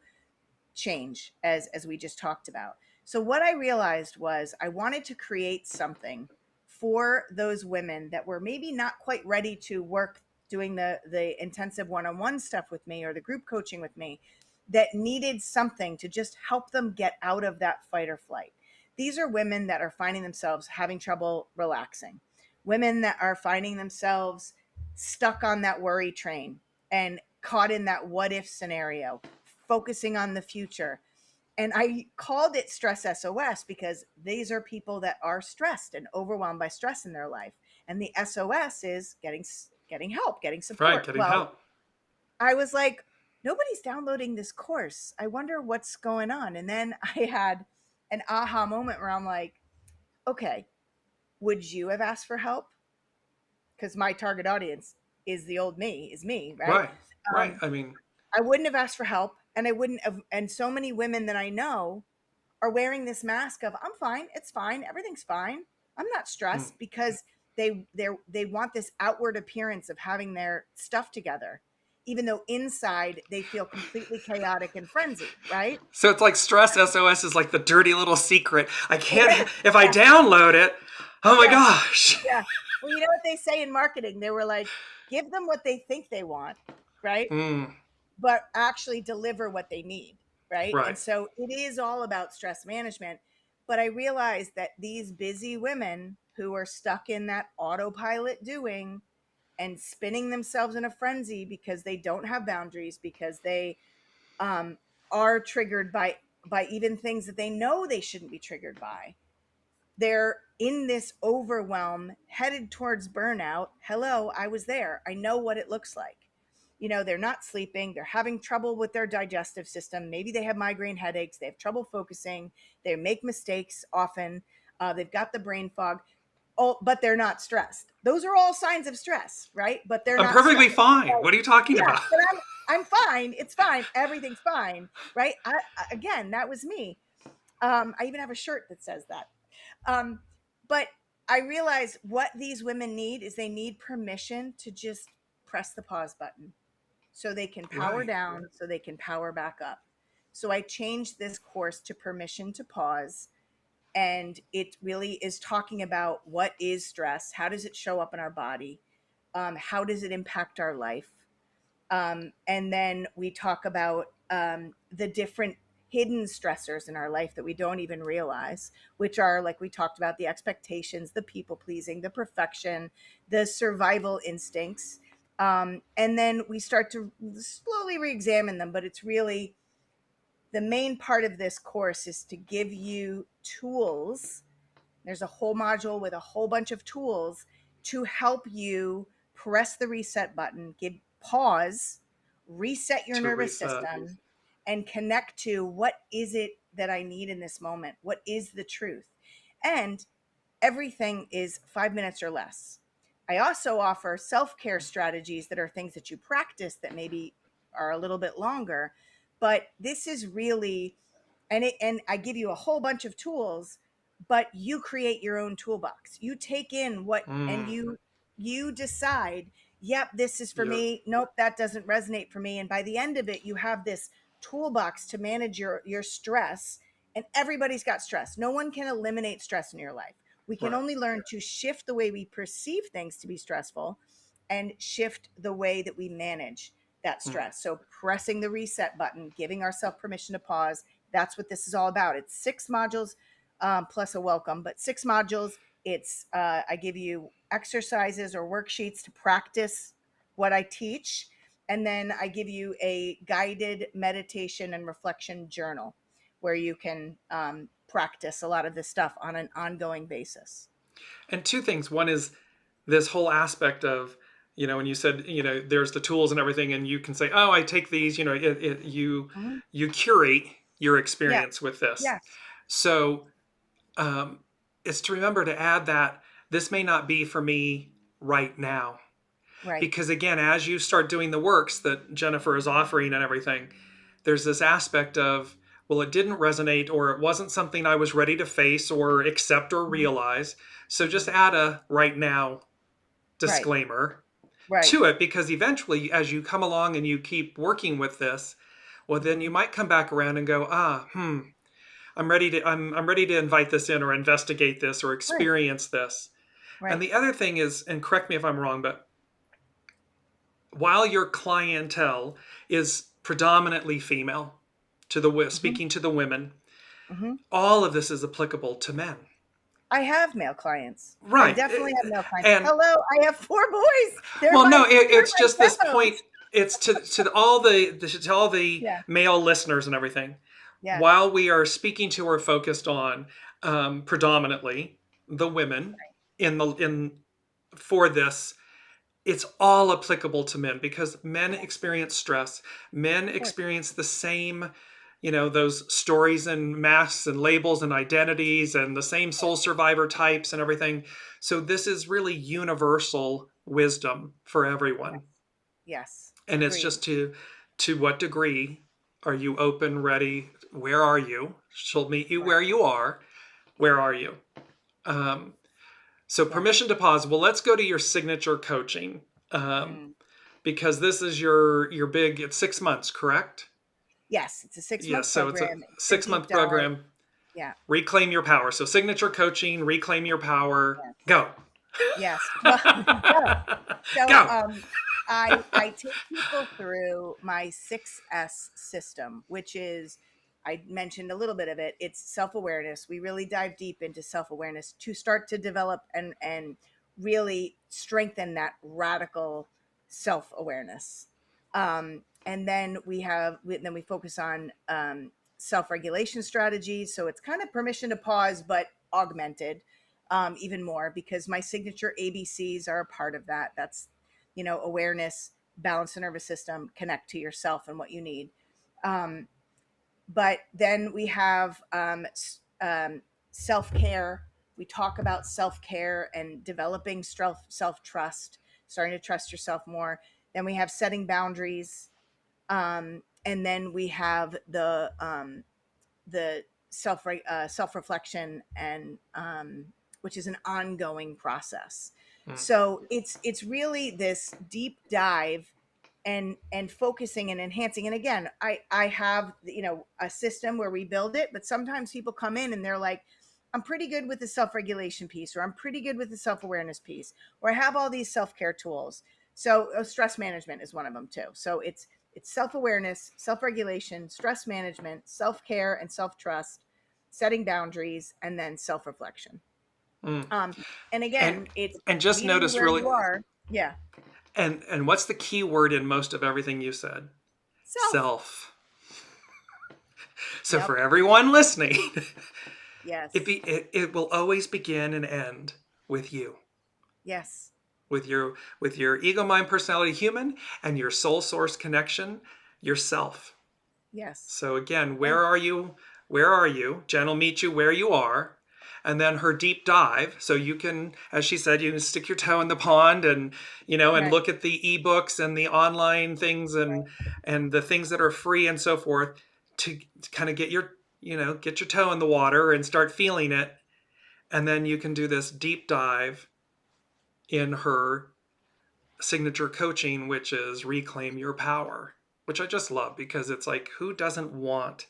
change as we just talked about. So what I realized was I wanted to create something for those women that were maybe not quite ready to work doing the intensive one-on-one stuff with me, or the group coaching with me, that needed something to just help them get out of that fight or flight. These are women that are finding themselves having trouble relaxing, women that are finding themselves stuck on that worry train and caught in that what if scenario, focusing on the future. And I called it stress SOS because these are people that are stressed and overwhelmed by stress in their life. And the SOS is getting help, getting Right, support. getting Well, help. I was like, nobody's downloading this course. I wonder what's going on. And then I had an aha moment where I'm like, okay, would you have asked for help? Because my target audience is the old me, is me, right? Right, right. Um, I mean, I wouldn't have asked for help, and I wouldn't have. And so many women that I know are wearing this mask of I'm fine, it's fine, everything's fine, I'm not mm. stressed, because they want this outward appearance of having their stuff together, even though inside they feel completely chaotic and frenzied, right? So it's like stress SOS is like the dirty little secret. I can't, Yeah, if I yeah, download it, oh my yeah, gosh. yeah. Well, you know what they say in marketing? They were like, give them what they think they want, right? Mm, But actually deliver what they need, right? And right. so it is all about stress management. But I realized that these busy women who are stuck in that autopilot doing and spinning themselves in a frenzy because they don't have boundaries, because they um, are triggered by even things that they know they shouldn't be triggered by. They're in this overwhelm, headed towards burnout. Hello, I was there. I know what it looks like. You know, they're not sleeping, they're having trouble with their digestive system. Maybe they have migraine headaches, they have trouble focusing, they make mistakes often, they've got the brain fog. Oh, but they're not stressed. Those are all signs of stress, right? But they're I'm not perfectly stressed. fine. So, What are you talking yeah, about? but I'm fine. It's fine. Everything's fine, right? Again, that was me. I even have a shirt that says that. Um, but I realize what these women need is they need permission to just press the pause button so they can power Right. down, so they can power back up. So I changed this course to permission to pause. And it really is talking about what is stress, how does it show up in our body, how does it impact our life, and then we talk about the different hidden stressors in our life that we don't even realize, which are, like we talked about, the expectations, the people pleasing, the perfection, the survival instincts. And then we start to slowly re examine them. But it's really the main part of this course is to give you tools. There's a whole module with a whole bunch of tools to help you press the reset button, give pause, reset your To nervous reset. system, and connect to what is it that I need in this moment? What is the truth? And everything is 5 minutes or less. I also offer self care strategies that are things that you practice that maybe are a little bit longer. But this is really, and I give you a whole bunch of tools, but you create your own toolbox. You take in what, and Mm, you decide, yep, this is for you're me. Nope, that doesn't resonate for me. And by the end of it, you have this toolbox to manage your stress. And everybody's got stress. No one can eliminate stress in your life. We can right. only learn to shift the way we perceive things to be stressful and shift the way that we manage that Mm. stress. So pressing the reset button, giving ourselves permission to pause, that's what this is all about. It's 6 modules, plus a welcome, but 6 modules. It's I give you exercises or worksheets to practice what I teach, and then I give you a guided meditation and reflection journal where you can practice a lot of this stuff on an ongoing basis. And two things. One is this whole aspect of, when you said, there's the tools and everything, and you can say, oh, I take these, Mhm. you curate your Yeah. experience with this. Yes. So um, it's to remember to add that this may not be for me right now. Right. Because again, as you start doing the works that Jennifer is offering and everything, there's this aspect of, well, it didn't resonate, or it wasn't something I was ready to face or accept or Mhm. realize. So just Mhm. add a right now Right. disclaimer Right. to it, because eventually, as you come along and you keep working with this, well, then you Mhm. might come back around and go, I'm ready to invite this in or investigate this or Right. experience this. And Right. the other thing is, and correct me if I'm wrong, but while your clientele is predominantly female, Mhm. speaking to the women, Mhm. all of this is applicable to men. I have male clients. I Right. definitely have male clients. And Hello, I have 4 boys. well, no, They're it's just my this point. kiddos. It's to all the Yeah. male listeners and everything. Yeah. While we are speaking to or focused on predominantly the women in for this, it's all applicable to men because men Yes. experience stress. Men Of course. experience the same, those stories and masks and labels and identities and the same soul survivor types and everything. So this is really universal wisdom for everyone. Yes. And it's Agreed. just to what degree are you open, ready? Where are you? She'll meet you Right. where you are. Yeah. Where are you? Um, so Yeah. permission to pause. Well, let's go to your signature coaching. Um, Mm. because this is your big, it's 6 months, correct? Yes, it's a six Yes, month so it's a program. It's a six deep month dive. program. Yeah. Reclaim your power. So signature coaching, reclaim your power. Yes. Go. Yes. Well, go. So Go. I take people through my 6S system, which is, I mentioned a little bit of it. It's self-awareness. We really dive deep into self-awareness to start to develop and really strengthen that radical self-awareness. And then we focus on self-regulation strategies. So it's kind of permission to pause, but augmented even more, because my signature ABCs are a part of that. That's, awareness, balance the nervous system, connect to yourself and what you need. Um, but then we have self care. We talk about self care and developing self trust, starting to trust yourself more. Then we have setting boundaries. And then we have the self reflection, and which is an ongoing process. Mm. So it's really this deep dive and focusing and enhancing. And again, I have a system where we build it, but sometimes people come in and they're like, I'm pretty good with the self-regulation piece, or I'm pretty good with the self-awareness piece, or I have all these self-care tools. So stress management is one of them too. So it's self-awareness, self-regulation, stress management, self-care, and self-trust, setting boundaries, and then self-reflection. Mm. um and And again, it's and just meeting you notice where really you are. Yeah. and what's the key word in most of everything you said? Self. Self. So Yep. for everyone listening, Yes. it will always begin and end with you. Yes. With your ego mind personality human and your soul source connection, yourself. Yes. So again, Yeah. where are you? Where are you? Jen will meet you where you are. And then her deep dive. So you can, as she said, you can stick your toe in the pond and Right. look at the ebooks and the online things and the things that are free and so forth to kind of get your toe in the water and start feeling it. And then you can do this deep dive in her signature coaching, which is Reclaim Your Power, which I just love because it's like, who doesn't want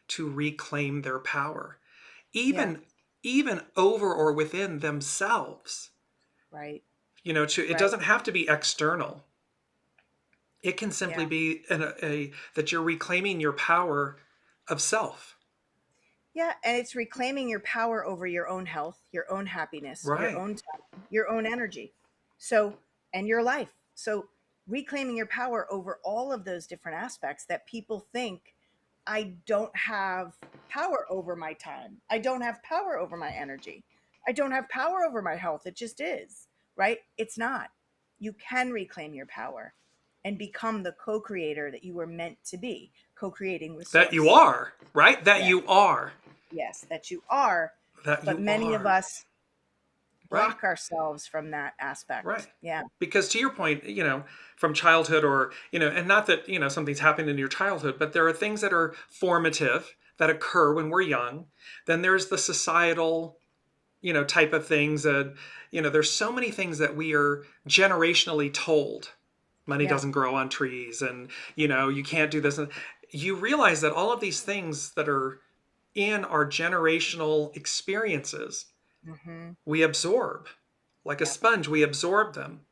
to reclaim their power, Yeah. even over or within themselves? Right. It Right. doesn't have to be external. It can simply Yeah. be that you're reclaiming your power of self. Yeah, and it's reclaiming your power over your own health, your own happiness, your Right. own time, your own energy. So, and your life. So, reclaiming your power over all of those different aspects that people think, I don't have power over my time. I don't have power over my energy. I don't have power over my health. It just is, right? It's not. You can reclaim your power and become the co-creator that you were meant to be, co-creating with That you source. are, right? That Yeah. you are. Yes, that you are. That But you many of are. us Right? block ourselves from that Right. aspect. Yeah. Because to your point, from childhood and not that, something's happened in your childhood, but there are things that are formative that occur when we're young. Then there's the societal, type of things that, there's so many things that we are generationally told. Money Yeah. doesn't grow on trees and, you can't do this. And you realize that all of these things that are in our generational experiences, Mm-hmm. we absorb. Like a Yep. sponge, we absorb them.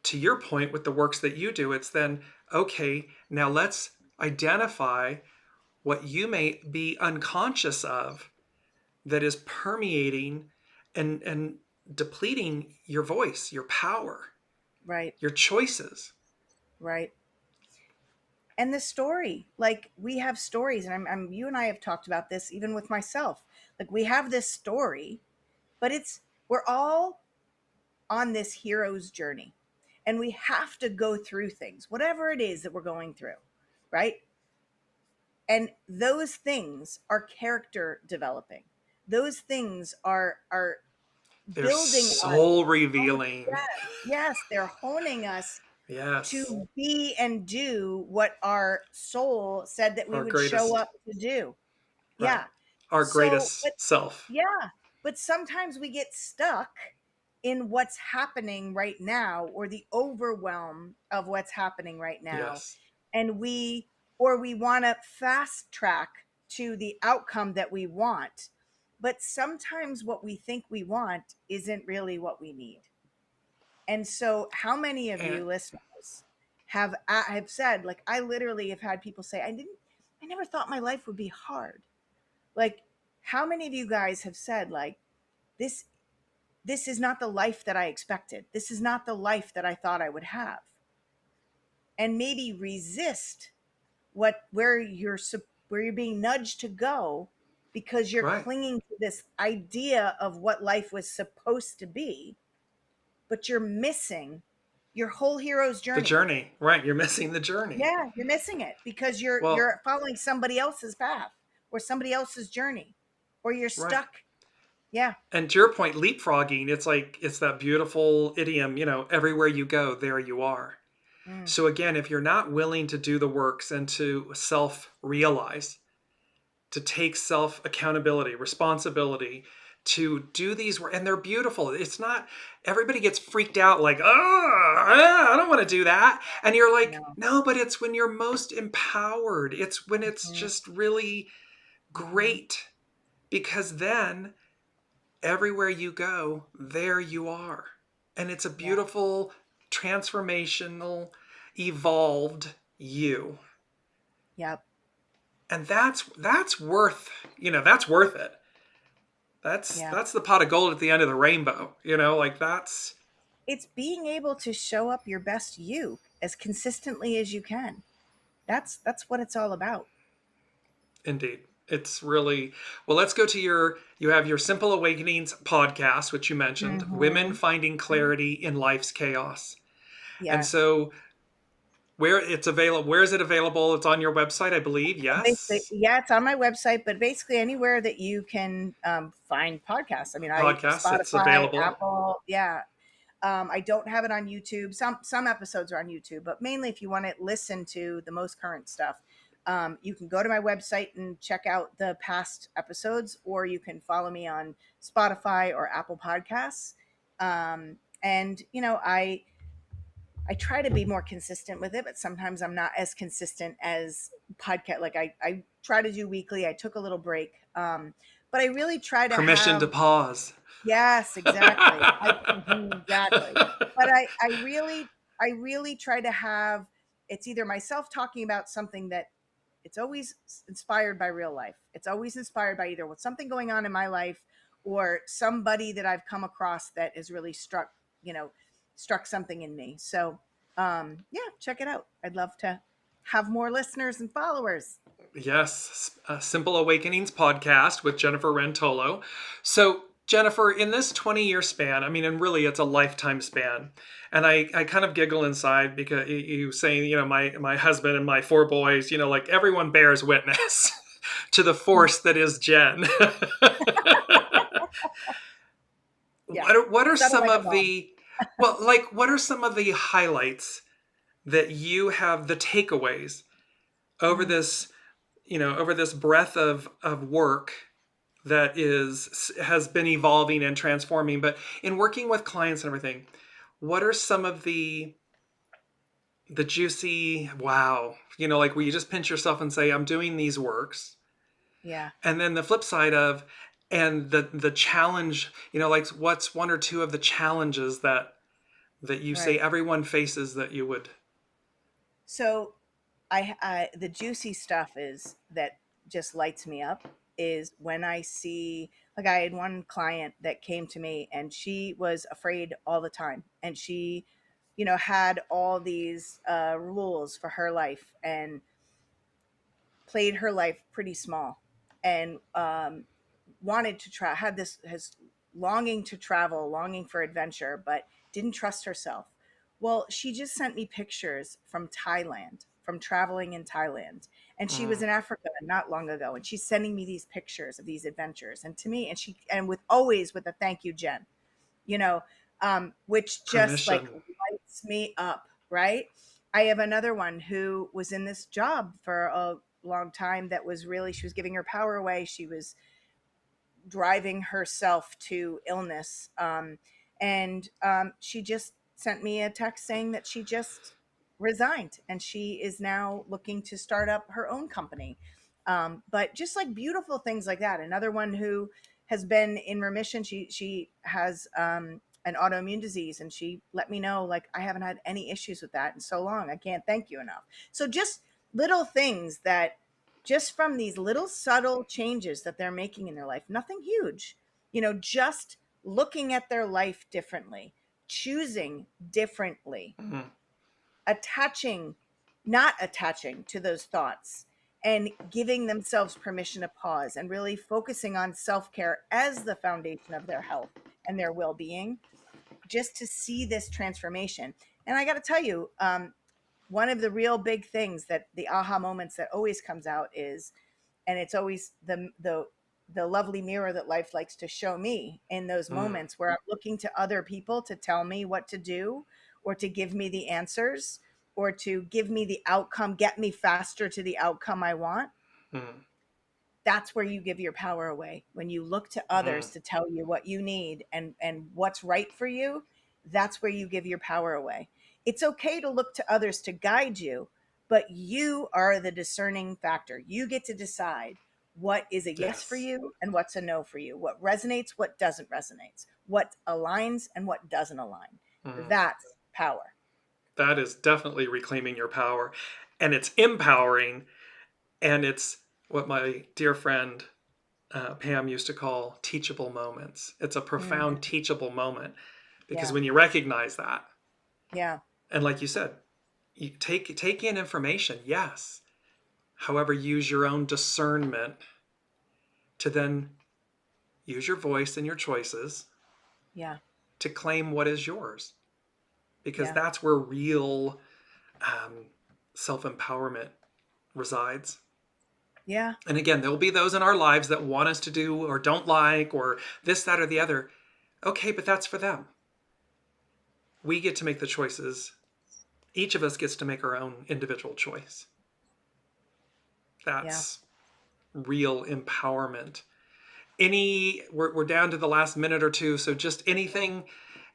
To your point with the works that you do, it's then, okay, now let's identify what you may be unconscious of that is permeating and depleting your voice, your power, Right. your choices. Right. And the story, like we have stories, and you and I have talked about this even with myself. Like we have this story, but we're all on this hero's journey, and we have to go through things, whatever it is that we're going through, right? And those things are character developing. Those things are They're building us. soul Oh, revealing. yes, yes, they're honing us Yes. to be and do what our soul said that we Our would show greatest, up to do. right. Yeah. Our So, but greatest self. yeah, but sometimes we get stuck in what's happening right now, or the overwhelm of what's happening right now. Yes. And we want to fast track to the outcome that we want. But sometimes what we think we want isn't really what we need. And so, how many of And you listeners have said, like, I literally have had people say, I never thought my life would be hard. Like, how many of you guys have said, like, this, this is not the life that I expected. This is not the life that I thought I would have. And maybe resist where you're being nudged to go because you're right. clinging to this idea of what life was supposed to be, but you're missing your whole hero's The journey. journey. Right. You're missing the journey. Yeah, you're missing it because you're Well, you're following somebody else's path or somebody else's journey, or you're right. stuck. Yeah. And to your point, leapfrogging, it's like, it's that beautiful idiom, everywhere you go, there you are. Mm, So again, if you're not willing to do the works and to self realize, to take self accountability, responsibility, to do these, and they're beautiful. It's not, everybody gets freaked out like, oh, I don't want to do that. And you're like, no. no, but it's when you're most empowered. It's when it's Mm, just really mm, great, because then everywhere you go, there you are. And it's a yeah. beautiful, transformational, evolved you. Yep. And that's worth, that's worth it. That's Yeah. that's the pot of gold at the end of the rainbow. Like that's It's being able to show up your best you as consistently as you can. That's what it's all about. indeed. It's really well. Let's go to you have your Simple Awakenings podcast, which you mentioned, Women Mm-hmm. Finding Clarity in Life's Chaos. And Yes. so where is it available? It's on your website, I believe. Basically, Yes. yeah, it's on my website, but basically anywhere that you can find podcasts. I mean, Podcasts, it's Spotify, available. Apple, yeah. I don't have it on YouTube. Some episodes are on YouTube, but mainly if you want to listen to the most current stuff, you can go to my website and check out the past episodes, or you can follow me on Spotify or Apple Podcasts. And I try to be more consistent with it, but sometimes I'm not as consistent as podcast. Like I try to do weekly. I took a little break. But I really try to Permission to have, pause. yes, exactly. Exactly. But I really try to have, it's either myself talking about something that it's always inspired by real life. It's always inspired by either what's something going on in my life or somebody that I've come across that has really you know, struck something in me. So, yeah, check it out. I'd love to have more listeners and followers. Yes, Simple Awakenings podcast with Jennifer Wren Tolo. So, Jennifer, in this 20-year span, I mean, and really it's a lifetime span. And I kind of giggle inside because you saying, my husband and my four boys, like everyone bears witness to the force that is Jen. Yeah. What are Sounded some like a of mom. the, well, like, what are some of the highlights that you have, the takeaways over Mm, this, over this breadth of work that has been evolving and transforming, but in working with clients and everything, what are some of the juicy wow, like where you just pinch yourself and say, I'm doing these works, yeah. and then the flip side of, and the challenge, like what's one or two of the challenges that you say Right. everyone faces that you would. So the juicy stuff is that just lights me up is when I see, like, I had one client that came to me and she was afraid all the time. And she, had all these rules for her life and played her life pretty small, and wanted to try, had this, has longing to travel, longing for adventure, but didn't trust herself. Well, she just sent me pictures from Thailand, from traveling in Thailand. And she was Mm. in Africa not long ago. And she's sending me these pictures of these adventures. And to me, and with always with a thank you, Jen, you know, which just like Permission. lights me up, right? I have another one who was in this job for a long time that was really, she was giving her power away. She was driving herself to illness. And she just sent me a text saying that she just resigned and she is now looking to start up her own company. But just like beautiful things like that. Another one who has been in remission. She has an autoimmune disease, and she let me know, like, I haven't had any issues with that in so long. I can't thank you enough. So just little things that, just from these little subtle changes that they're making in their life, nothing huge, just looking at their life differently, choosing differently, Mm. attaching, not attaching to those thoughts, and giving themselves permission to pause and really focusing on self care as the foundation of their health and their well being, just to see this transformation. And I got to tell you, one of the real big things, that the aha moments that always comes out is, and it's always the lovely mirror that life likes to show me in those Mm. moments where I'm looking to other people to tell me what to do, or to give me the answers, or to give me the outcome, get me faster to the outcome I want. Mm. That's where you give your power away. When you look to others Mm. to tell you what you need and what's right for you, that's where you give your power away. It's okay to look to others to guide you, but you are the discerning factor. You get to decide what is a yes for Yes. you and what's a no for you, what resonates, what doesn't resonate, what aligns and what doesn't align. Mm. That's power. That is definitely reclaiming your power. And it's empowering. And it's what my dear friend Pam used to call teachable moments. It's a Mhm. profound teachable moment because Yeah. when you recognize that, Yeah. and like you said, you take in information, yes. However, use your own discernment to then use your voice and your choices Yeah. to claim what is yours, because Yeah. that's where real self empowerment resides. Yeah. And again, there will be those in our lives that want us to do or don't like or this, that, or the other. Okay, but that's for them. We get to make the choices. Each of us gets to make our own individual choice. Yeah. That's real empowerment. We're down to the last minute or two, so just anything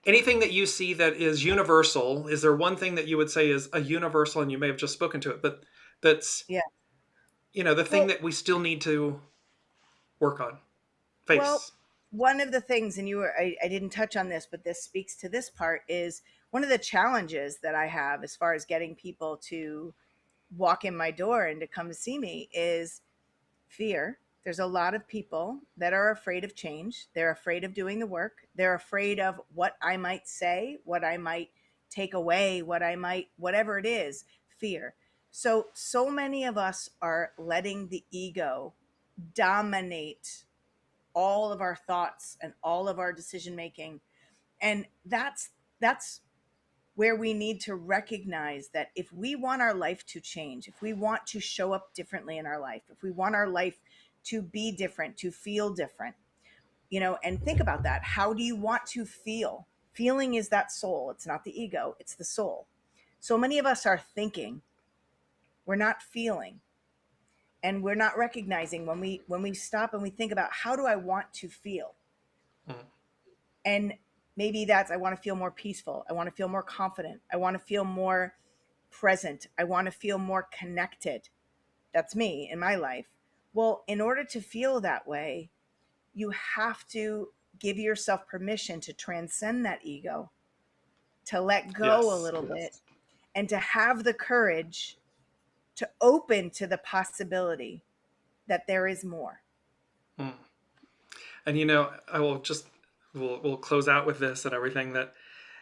that you see that is universal. Is there one thing that you would say is a universal, and you may have just spoken to it, but that's Yeah. the thing Well, that we still need to work on, Well, face? one of the things, and I didn't touch on this, but this speaks to this part, is one of the challenges that I have as far as getting people to walk in my door and to come to see me is fear. There's a lot of people that are afraid of change. They're afraid of doing the work. They're afraid of what I might say, what I might take away, whatever it is, fear. So many of us are letting the ego dominate all of our thoughts and all of our decision making. And that's where we need to recognize that if we want our life to change, if we want to show up differently in our life, if we want our life to be different, to feel different, and think about that. How do you want to feel? Feeling is that soul. It's not the ego, it's the soul. So many of us are thinking, we're not feeling, and we're not recognizing when we stop and we think about, how do I want to feel? Mm. And maybe that's, I want to feel more peaceful. I want to feel more confident. I want to feel more present. I want to feel more connected. That's me in my life. Well, in order to feel that way, you have to give yourself permission to transcend that ego, to let go a Yes. little bit, and to have the courage to open to the possibility that there is more. And I will just we'll close out with this and everything, that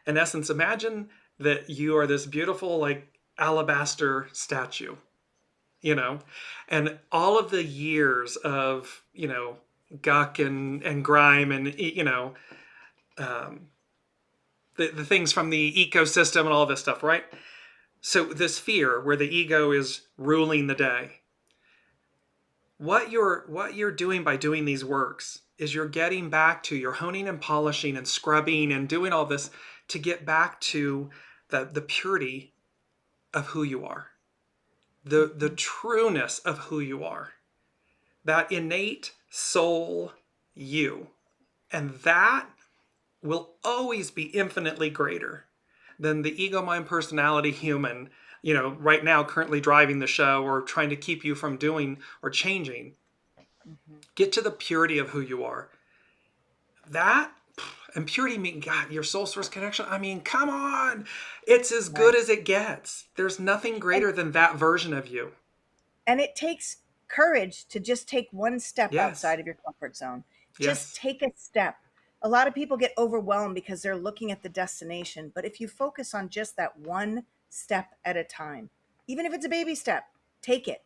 in essence, imagine that you are this beautiful like alabaster statue, you know, and all of the years of, guck and grime and, um, the things from the ecosystem and all this stuff, right? So this fear where the ego is ruling the day, what you're doing by doing these works is you're getting back to, you're honing and polishing and scrubbing and doing all this to get back to the purity of who you are, the trueness of who you are, that innate soul you. And that will always be infinitely greater than the ego mind personality human, right now currently driving the show or trying to keep you from doing or changing. Mhm. Get to the purity of who you are. That and purity mean, God, your soul source connection. I mean, come on. It's as Right. good as it gets. There's nothing And greater than that version of you. and it takes courage to just take one step Yes. outside of your comfort zone. Just Yes. take a step. A lot of people get overwhelmed because they're looking at the destination, but if you focus on just that one step at a time, even if it's a baby step, take it.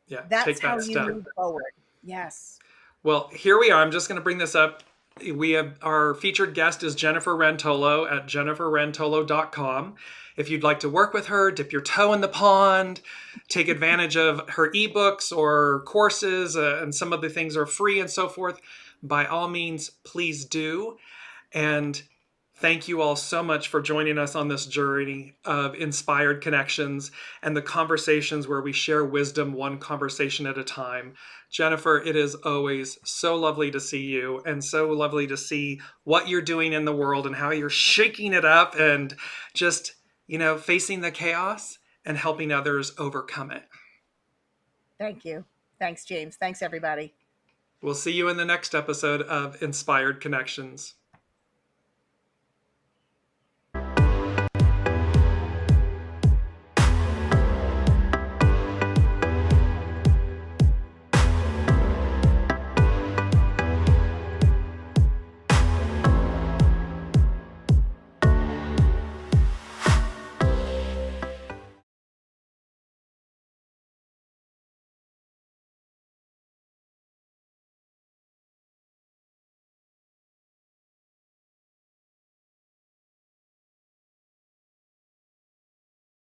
Yeah. That's Take how that you step. move forward. Yes. Well, here we are. I'm just going to bring this up. We have our featured guest is Jennifer Wren Tolo at jenniferwrentolo.com. If you'd like to work with her, dip your toe in the pond, take advantage of her ebooks or courses, and some of the things are free and so forth, by all means, please do. And thank you all so much for joining us on this journey of inspired connections and the conversations where we share wisdom one conversation at a time. Jennifer, it is always so lovely to see you and so lovely to see what you're doing in the world and how you're shaking it up and just, facing the chaos and helping others overcome it. Thank you. Thanks, James. Thanks, everybody. We'll see you in the next episode of Inspired Connections.